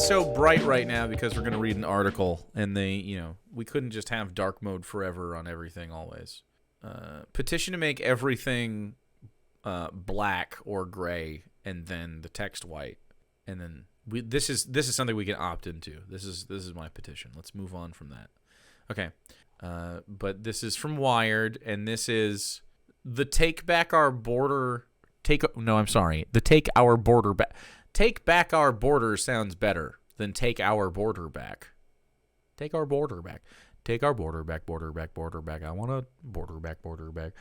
it's so bright right now because we're going to read an article, and we couldn't just have dark mode forever on everything always. Petition to make everything black or gray, and then the text white, and then this is something we can opt into. This is my petition. Let's move on from that. Okay, but this is from Wired, and this is the Take Back Our Border. The Take Our Border Back. Take Back Our Border sounds better than Take Our Border Back. Take our border back. Take our border back, border back, border back. I want a border back, border back.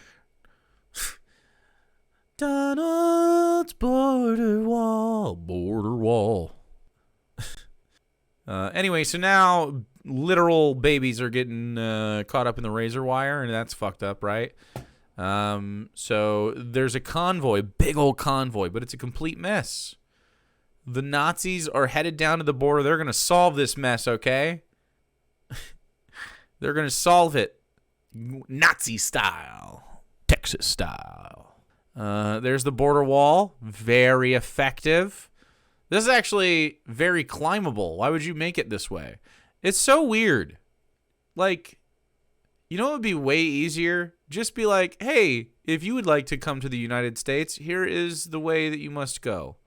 Donald's border wall, border wall. Anyway, so now literal babies are getting caught up in the razor wire, and that's fucked up, right? So there's a convoy, big old convoy, but it's a complete mess. The Nazis are headed down to the border. They're going to solve this mess, okay? They're going to solve it Nazi style, Texas style. There's the border wall. Very effective. This is actually very climbable. Why would you make it this way? It's so weird. Like, you know what would be way easier? Just be like, hey, if you would like to come to the United States, here is the way that you must go.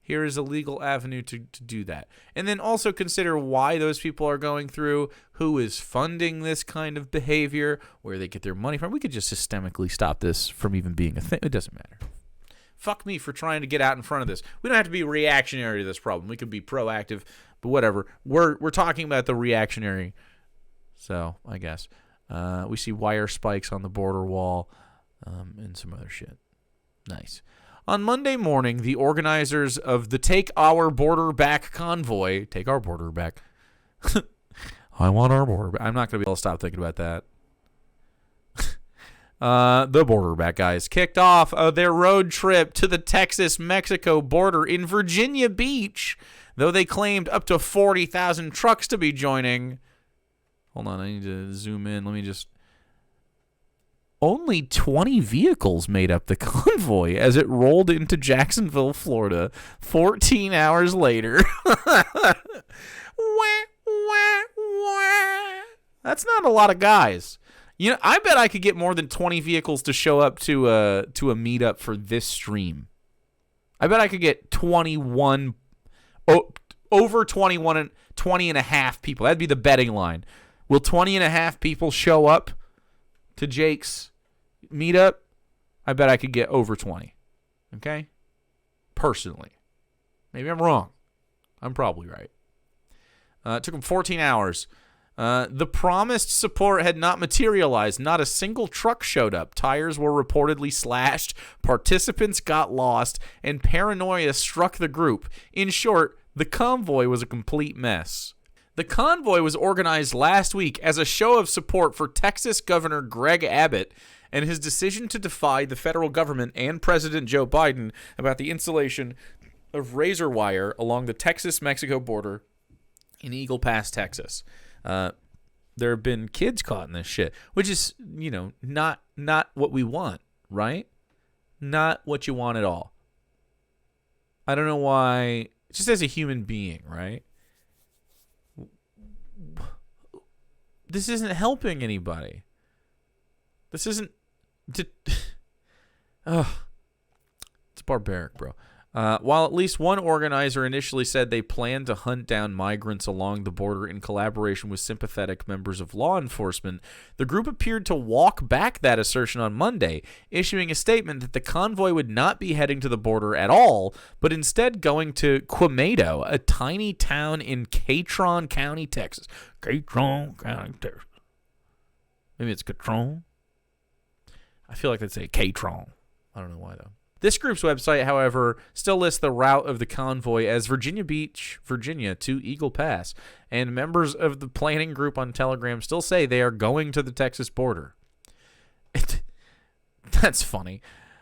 Here is a legal avenue to do that. And then also consider why those people are going through, who is funding this kind of behavior, where they get their money from. We could just systemically stop this from even being a thing. It doesn't matter. Fuck me for trying to get out in front of this. We don't have to be reactionary to this problem. We could be proactive, but whatever. We're talking about the reactionary. So, I guess. We see wire spikes on the border wall and some other shit. Nice. On Monday morning, the organizers of the Take Our Border Back convoy, take our border back. I want our border back. I'm not going to be able to stop thinking about that. The border back guys kicked off their road trip to the Texas-Mexico border in Virginia Beach, though they claimed up to 40,000 trucks to be joining. Hold on, I need to zoom in. Let me just... Only 20 vehicles made up the convoy as it rolled into Jacksonville, Florida, 14 hours later. That's not a lot of guys. You know, I bet I could get more than 20 vehicles to show up to a meetup for this stream. I bet I could get 21, over 21 and 20 and a half people. That'd be the betting line. Will 20 and a half people show up to Jake's meetup? I bet I could get over 20. Okay? Personally. Maybe I'm wrong. I'm probably right. It took him 14 hours. The promised support had not materialized. Not a single truck showed up. Tires were reportedly slashed. Participants got lost. And paranoia struck the group. In short, the convoy was a complete mess. The convoy was organized last week as a show of support for Texas Governor Greg Abbott and his decision to defy the federal government and President Joe Biden about the installation of razor wire along the Texas-Mexico border in Eagle Pass, Texas. There have been kids caught in this shit, which is, not what we want, right? Not what you want at all. I don't know why, just as a human being, right? This isn't helping anybody. This isn't... It's barbaric, bro. While at least one organizer initially said they planned to hunt down migrants along the border in collaboration with sympathetic members of law enforcement, the group appeared to walk back that assertion on Monday, issuing a statement that the convoy would not be heading to the border at all, but instead going to Quemado, a tiny town in Catron County, Texas. Catron County, Texas. Maybe it's Catron? I feel like they'd say Catron. I don't know why, though. This group's website, however, still lists the route of the convoy as Virginia Beach, Virginia to Eagle Pass, and members of the planning group on Telegram still say they are going to the Texas border. That's funny.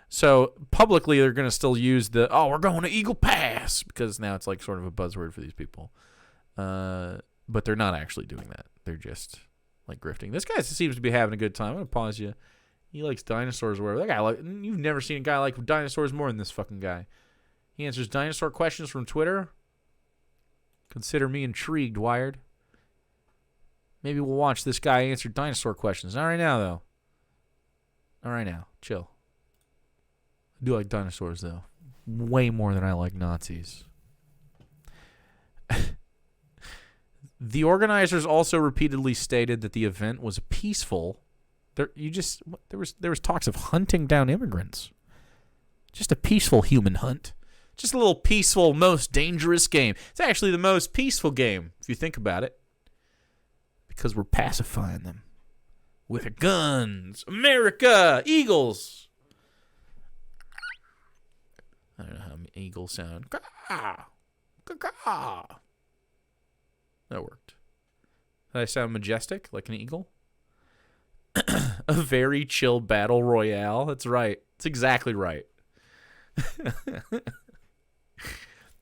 So publicly, they're going to still use we're going to Eagle Pass, because now it's like sort of a buzzword for these people. But they're not actually doing that. They're just like grifting. This guy seems to be having a good time. I'm going to pause you. He likes dinosaurs or whatever. That guy, you've never seen a guy like dinosaurs more than this fucking guy. He answers dinosaur questions from Twitter. Consider me intrigued, Wired. Maybe we'll watch this guy answer dinosaur questions. Not right now, though. Not right now. Chill. I do like dinosaurs, though. Way more than I like Nazis. The organizers also repeatedly stated that the event was peaceful. There was talks of hunting down immigrants. Just a peaceful human hunt. Just a little peaceful, most dangerous game. It's actually the most peaceful game, if you think about it. Because we're pacifying them. With our guns. America! Eagles! I don't know how eagles sound. Caw! Caw! That worked. Did I sound majestic, like an eagle? A very chill battle royale. That's right. It's exactly right.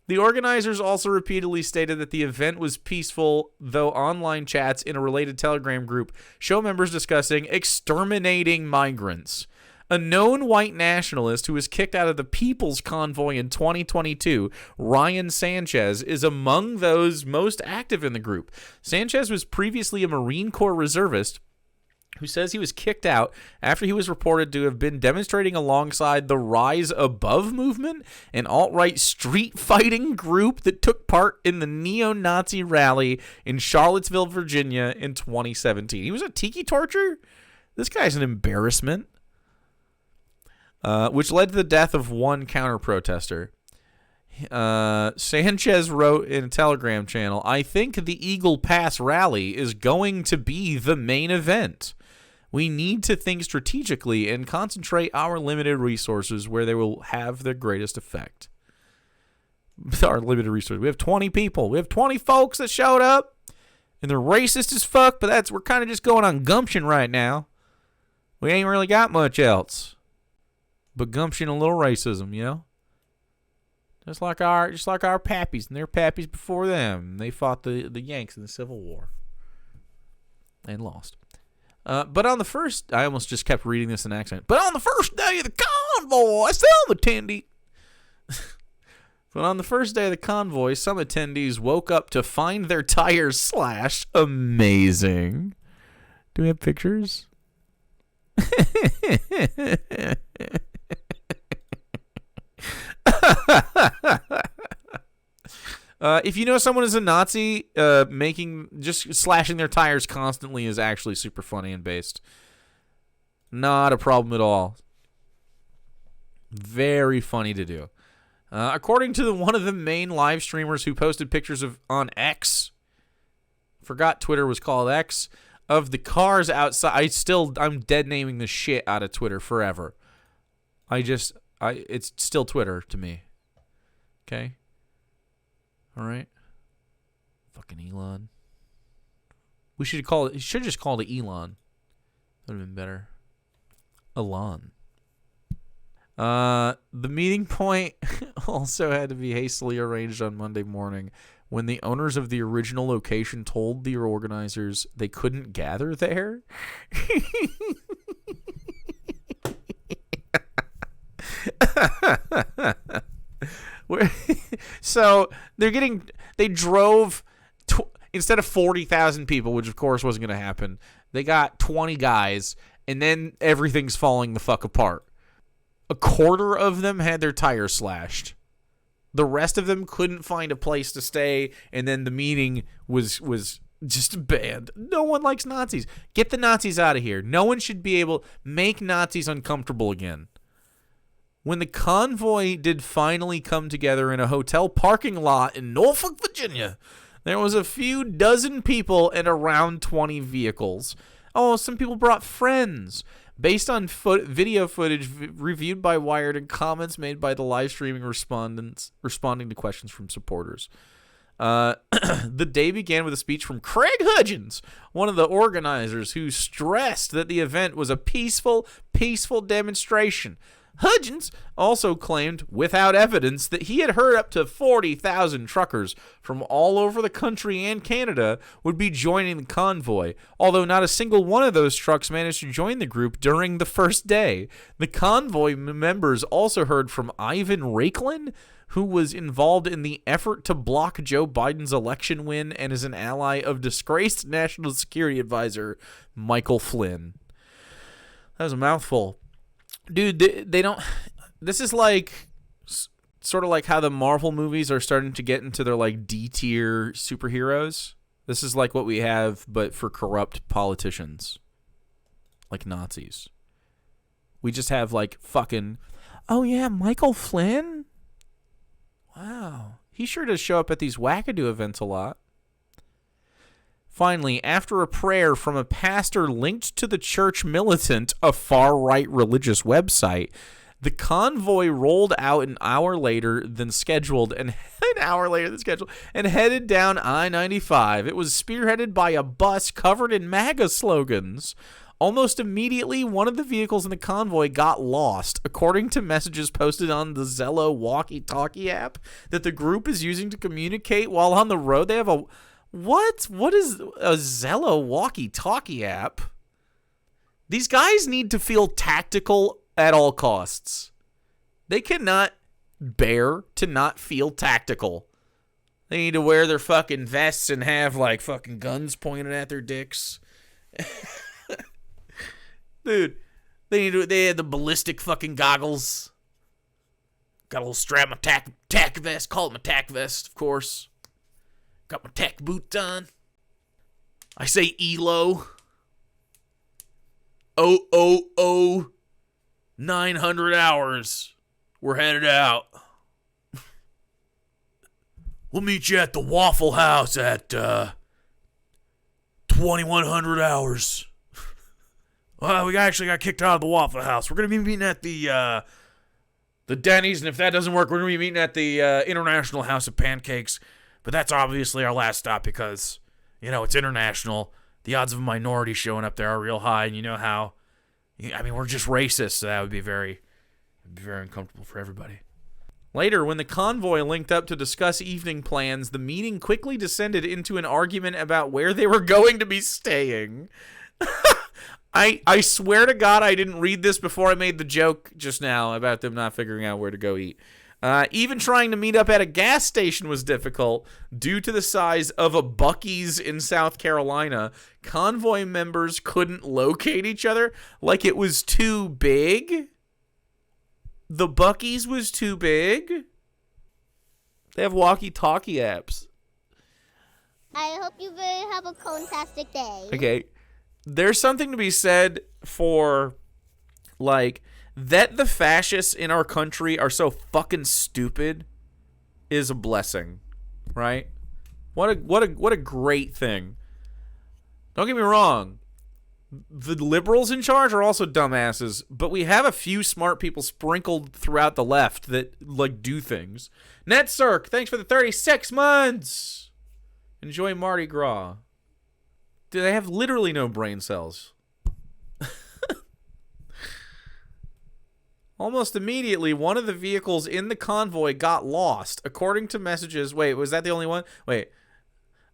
The organizers also repeatedly stated that the event was peaceful, though online chats in a related Telegram group show members discussing exterminating migrants. A known white nationalist who was kicked out of the People's Convoy in 2022, Ryan Sanchez, is among those most active in the group. Sanchez was previously a Marine Corps reservist who says he was kicked out after he was reported to have been demonstrating alongside the Rise Above movement, an alt-right street fighting group that took part in the neo-Nazi rally in Charlottesville, Virginia in 2017. He was a tiki torture? This guy's an embarrassment. Which led to the death of one counter-protester. Sanchez wrote in a Telegram channel, "I think the Eagle Pass rally is going to be the main event. We need to think strategically and concentrate our limited resources where they will have the greatest effect." Our limited resources. We have 20 people. We have 20 folks that showed up, and they're racist as fuck, but we're kind of just going on gumption right now. We ain't really got much else but gumption and a little racism, you know? Just like our pappies and their pappies before them. They fought the Yanks in the Civil War and lost. But on the first, I almost just kept reading this in accent. But on the first day of the convoy, some attendees. But on the first day of the convoy, some attendees woke up to find their tires slashed. Amazing. Do we have pictures? If you know someone is a Nazi, just slashing their tires constantly is actually super funny and based. Not a problem at all. Very funny to do. According to one of the main live streamers who posted pictures on X, forgot Twitter was called X, of the cars outside. I'm dead naming the shit out of Twitter forever. It's still Twitter to me. Okay? All right? Fucking Elon. We should just call it Elon. That would have been better. Elon. The meeting point also had to be hastily arranged on Monday morning when the owners of the original location told the organizers they couldn't gather there. So they drove instead of 40,000 people, which of course wasn't going to happen. They got 20 guys, and then everything's falling the fuck apart. A quarter of them had their tires slashed. The rest of them couldn't find a place to stay, and then the meeting was just banned. No one likes Nazis. Get the Nazis out of here. No one should be able to make Nazis uncomfortable again. When the convoy did finally come together in a hotel parking lot in Norfolk, Virginia, there was a few dozen people and around 20 vehicles. Oh, some people brought friends. Based on video footage reviewed by Wired and comments made by the live streaming respondents responding to questions from supporters. The day began with a speech from Craig Hudgens, one of the organizers, who stressed that the event was a peaceful demonstration. Hudgens also claimed, without evidence, that he had heard up to 40,000 truckers from all over the country and Canada would be joining the convoy, although not a single one of those trucks managed to join the group during the first day. The convoy members also heard from Ivan Raiklin, who was involved in the effort to block Joe Biden's election win and is an ally of disgraced National Security Advisor Michael Flynn. That was a mouthful. Dude, they don't... This is like... sort of like how the Marvel movies are starting to get into their, like, D-tier superheroes. This is like what we have, but for corrupt politicians. Like Nazis. We just have, like, fucking... Oh, yeah, Michael Flynn? Wow. He sure does show up at these wackadoo events a lot. Finally, after a prayer from a pastor linked to the church militant, a far-right religious website, the convoy rolled out an hour later than scheduled and headed down I-95. It was spearheaded by a bus covered in MAGA slogans. Almost immediately, one of the vehicles in the convoy got lost, according to messages posted on the Zello walkie-talkie app that the group is using to communicate while on the road. They have a... What? What is a Zello walkie-talkie app? These guys need to feel tactical at all costs. They cannot bear to not feel tactical. They need to wear their fucking vests and have, like, fucking guns pointed at their dicks. Dude, they had the ballistic fucking goggles. Got a little strap, my tack vest. Call it my tack vest, of course. Got my tack boots on. I say ELO. 900 hours. We're headed out. We'll meet you at the Waffle House at 2100 hours. Well, we actually got kicked out of the Waffle House. We're going to be meeting at the Denny's, and if that doesn't work, we're going to be meeting at the International House of Pancakes. But that's obviously our last stop because, you know, it's international. The odds of a minority showing up there are real high, and you know how, I mean, we're just racist, so that would be very uncomfortable for everybody. Later, when the convoy linked up to discuss evening plans, the meeting quickly descended into an argument about where they were going to be staying. I swear to God I didn't read this before I made the joke just now about them not figuring out where to go eat. Even trying to meet up at a gas station was difficult due to the size of a Buc-ee's in South Carolina. Convoy members couldn't locate each other, like it was too big. The Buc-ee's was too big. They have walkie-talkie apps. I hope you have a fantastic day. Okay. There's something to be said for, like, that the fascists in our country are so fucking stupid is a blessing, right? What a great thing. Don't get me wrong. The liberals in charge are also dumbasses, but we have a few smart people sprinkled throughout the left that, like, do things. NetCirc, thanks for the 36 months. Enjoy Mardi Gras. Dude, they have literally no brain cells. Almost immediately, one of the vehicles in the convoy got lost. According to messages... Wait, was that the only one? Wait.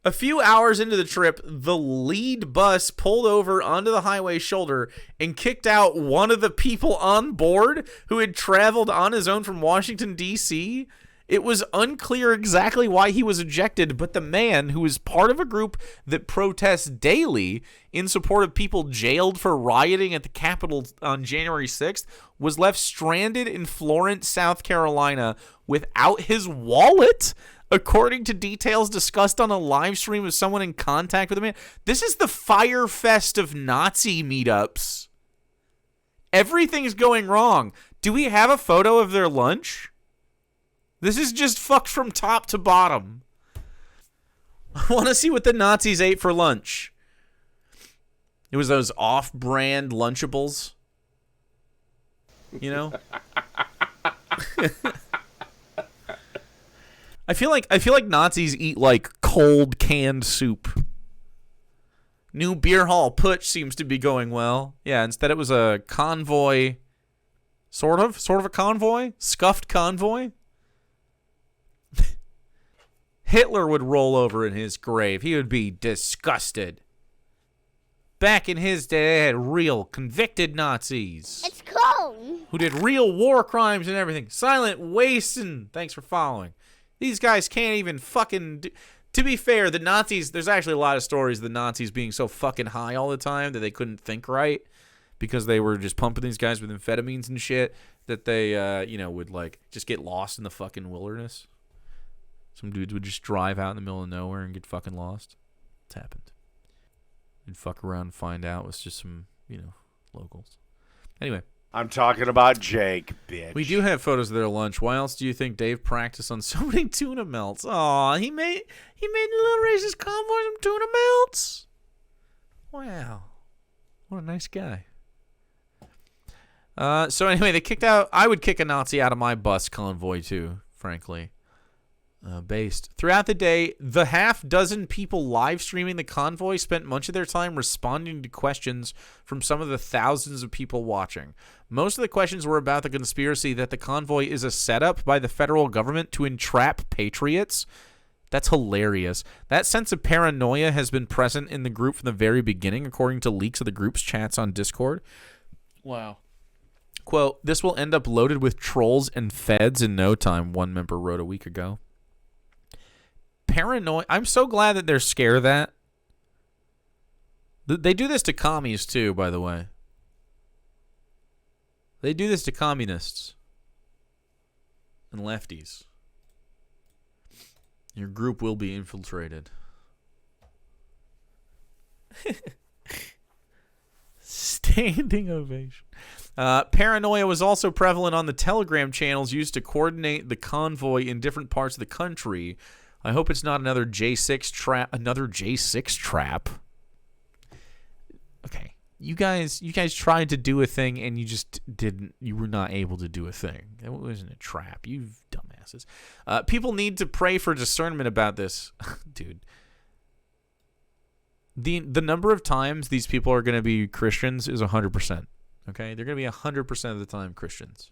A few hours into the trip, the lead bus pulled over onto the highway shoulder and kicked out one of the people on board who had traveled on his own from Washington, D.C. It was unclear exactly why he was ejected, but the man, who is part of a group that protests daily in support of people jailed for rioting at the Capitol on January 6th, was left stranded in Florence, South Carolina, without his wallet, according to details discussed on a live stream of someone in contact with the man. This is the Fire Fest of Nazi meetups. Everything's going wrong. Do we have a photo of their lunch? This is just fucked from top to bottom. I want to see what the Nazis ate for lunch. It was those off-brand Lunchables. You know? I feel like Nazis eat, like, cold canned soup. New beer hall putsch seems to be going well. Yeah, instead it was a convoy Sort of a convoy, scuffed convoy. Hitler would roll over in his grave. He would be disgusted. Back in his day, they had real convicted Nazis. It's cold. Who did real war crimes and everything. Silent wasting. Thanks for following. These guys can't even fucking do. To be fair, the Nazis, there's actually a lot of stories of the Nazis being so fucking high all the time that they couldn't think right because they were just pumping these guys with amphetamines and shit that they, would like just get lost in the fucking wilderness. Some dudes would just drive out in the middle of nowhere and get fucking lost. It's happened. And fuck around and find out it was just some, locals. Anyway. I'm talking about Jake, bitch. We do have photos of their lunch. Why else do you think Dave practiced on so many tuna melts? Aw, he made the little racist convoy some tuna melts. Wow. What a nice guy. So anyway, they kicked out. I would kick a Nazi out of my bus convoy too, frankly. Based. Throughout the day, the half-dozen people live streaming the convoy spent much of their time responding to questions from some of the thousands of people watching. Most of the questions were about the conspiracy that the convoy is a setup by the federal government to entrap patriots. That's hilarious. That sense of paranoia has been present in the group from the very beginning, according to leaks of the group's chats on Discord. Wow. Quote, "This will end up loaded with trolls and feds in no time," one member wrote a week ago. Paranoia. I'm so glad that they're scared of that. They do this to commies too, by the way. They do this to communists and lefties. Your group will be infiltrated. Standing ovation. Paranoia was also prevalent on the Telegram channels used to coordinate the convoy in different parts of the country. I hope it's not another J6 trap. Another J6 trap. Okay, you guys tried to do a thing and you just didn't. You were not able to do a thing. It wasn't a trap. You dumbasses. People need to pray for discernment about this, dude. The number of times these people are going to be Christians is 100%. Okay, they're going to be 100% of the time Christians.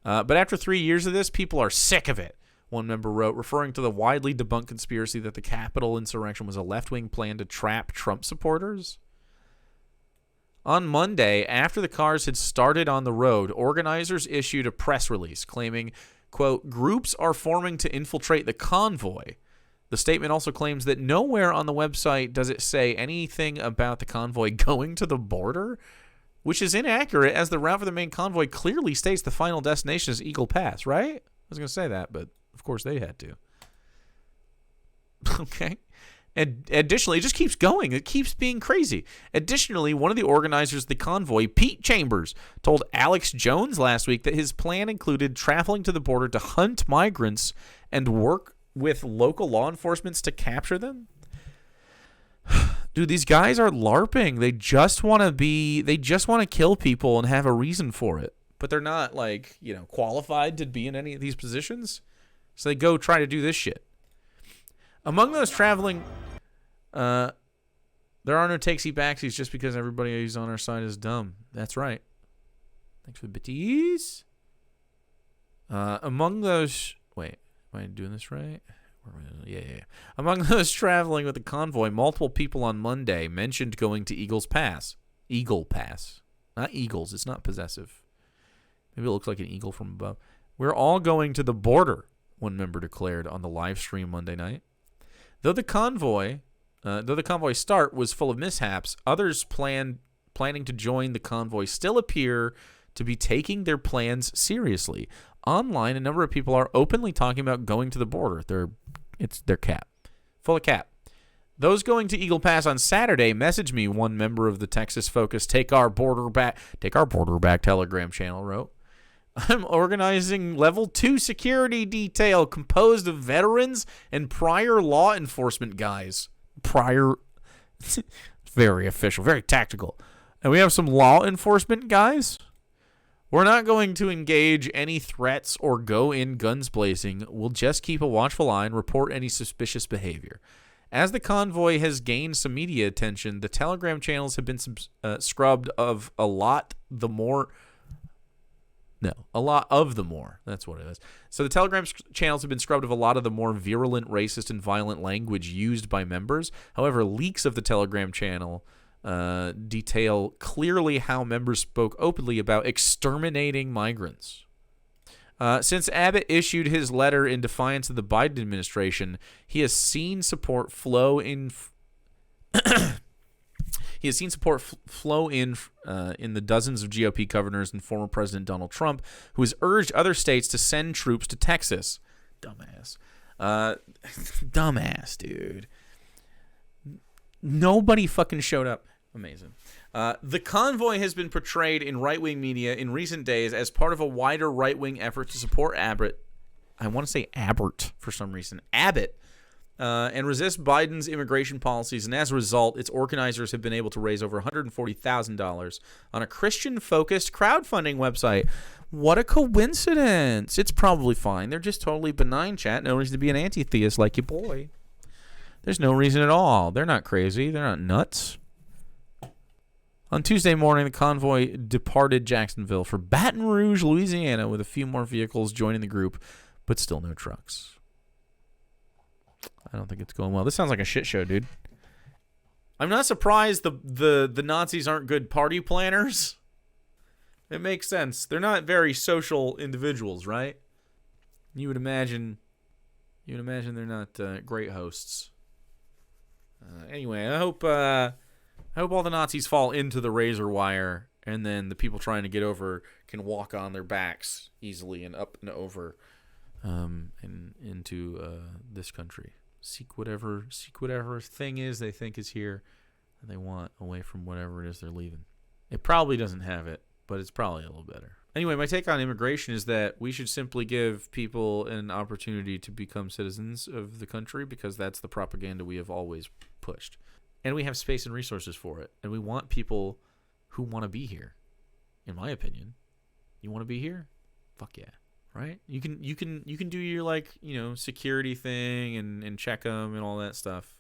But after 3 years of this, people are sick of it. One member wrote, referring to the widely debunked conspiracy that the Capitol insurrection was a left-wing plan to trap Trump supporters. On Monday, after the cars had started on the road, organizers issued a press release claiming, quote, "Groups are forming to infiltrate the convoy." The statement also claims that nowhere on the website does it say anything about the convoy going to the border, which is inaccurate as the route for the main convoy clearly states the final destination is Eagle Pass, right? I was going to say that, but of course they had to. Okay. And additionally, it just keeps going. It keeps being crazy. Additionally, one of the organizers of the convoy, Pete Chambers, told Alex Jones last week that his plan included traveling to the border to hunt migrants and work with local law enforcement to capture them. Dude, these guys are LARPing. They just want to kill people and have a reason for it. But they're not qualified to be in any of these positions. So they go try to do this shit. Among those traveling, there are no takesy backsies just because everybody who's on our side is dumb. That's right. Thanks for the bitties. Among those, wait, am I doing this right? Yeah. Among those traveling with the convoy, multiple people on Monday mentioned going to Eagles Pass. Eagle Pass. Not Eagles. It's not possessive. Maybe it looks like an eagle from above. "We're all going to the border," one member declared on the live stream Monday night. Though the convoy start was full of mishaps, others planning to join the convoy still appear to be taking their plans seriously. Online, a number of people are openly talking about going to the border. They're cap. Full of cap. Those going to Eagle Pass on Saturday messaged me, one member of the Texas-focused Take Our Border Back Telegram channel wrote. "I'm organizing level 2 security detail composed of veterans and prior law enforcement guys." Very official, very tactical. "And we have some law enforcement guys. We're not going to engage any threats or go in guns blazing. We'll just keep a watchful eye and report any suspicious behavior." As the convoy has gained some media attention, the Telegram channels have been scrubbed of a lot. The more No, a lot of the more. That's what it is. So the Telegram channels have been scrubbed of a lot of the more virulent, racist, and violent language used by members. However, leaks of the Telegram channel detail clearly how members spoke openly about exterminating migrants. Since Abbott issued his letter in defiance of the Biden administration, he has seen support flow in. He has seen support flow in the dozens of GOP governors and former President Donald Trump, who has urged other states to send troops to Texas. Dumbass. Dumbass, dude. Nobody fucking showed up. Amazing. The convoy has been portrayed in right-wing media in recent days as part of a wider right-wing effort to support Abbott. I want to say Abbott for some reason. Abbott. And resist Biden's immigration policies, and as a result, its organizers have been able to raise over $140,000 on a Christian-focused crowdfunding website. What a coincidence. It's probably fine. They're just totally benign, chat. No reason to be an anti-theist like your boy. There's no reason at all. They're not crazy. They're not nuts. On Tuesday morning, the convoy departed Jacksonville for Baton Rouge, Louisiana, with a few more vehicles joining the group, but still no trucks. I don't think it's going well. This sounds like a shit show, dude. I'm not surprised the Nazis aren't good party planners. It makes sense. They're not very social individuals, right? You would imagine they're not great hosts. Anyway, I hope all the Nazis fall into the razor wire, and then the people trying to get over can walk on their backs easily and up and over and into this country. Seek whatever thing is they think is here that they want away from whatever it is they're leaving. It probably doesn't have it, but it's probably a little better. Anyway, my take on immigration is that we should simply give people an opportunity to become citizens of the country because that's the propaganda we have always pushed. And we have space and resources for it. And we want people who want to be here, in my opinion. You want to be here? Fuck yeah. Right? You can do your security thing and check them and all that stuff.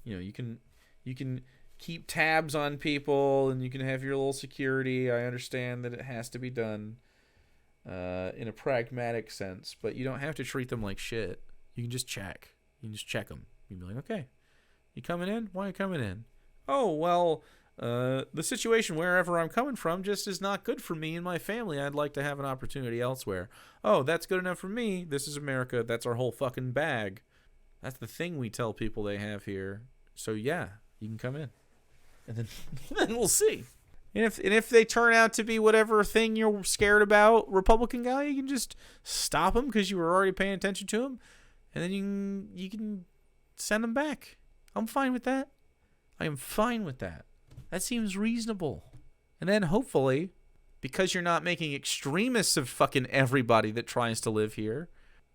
You can keep tabs on people and you can have your little security. I understand that it has to be done in a pragmatic sense, but you don't have to treat them like shit. You can just check. You can just check them. You can be like, okay, you coming in? Why are you coming in? Oh, well, the situation wherever I'm coming from just is not good for me and my family. I'd like to have an opportunity elsewhere. Oh, that's good enough for me. This is America. That's our whole fucking bag. That's the thing we tell people they have here. So yeah, you can come in, and then we'll see. And if they turn out to be whatever thing you're scared about, Republican guy, you can just stop them because you were already paying attention to them, and then you can send them back. I'm fine with that. I am fine with that. That seems reasonable. And then hopefully, because you're not making extremists of fucking everybody that tries to live here,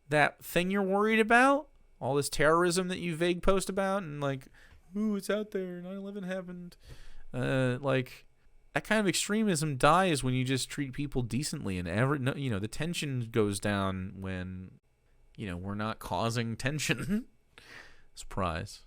that thing you're worried about, all this terrorism that you vague post about, and like, ooh, it's out there, 9/11 happened. That kind of extremism dies when you just treat people decently, and the tension goes down when, we're not causing tension. Surprise.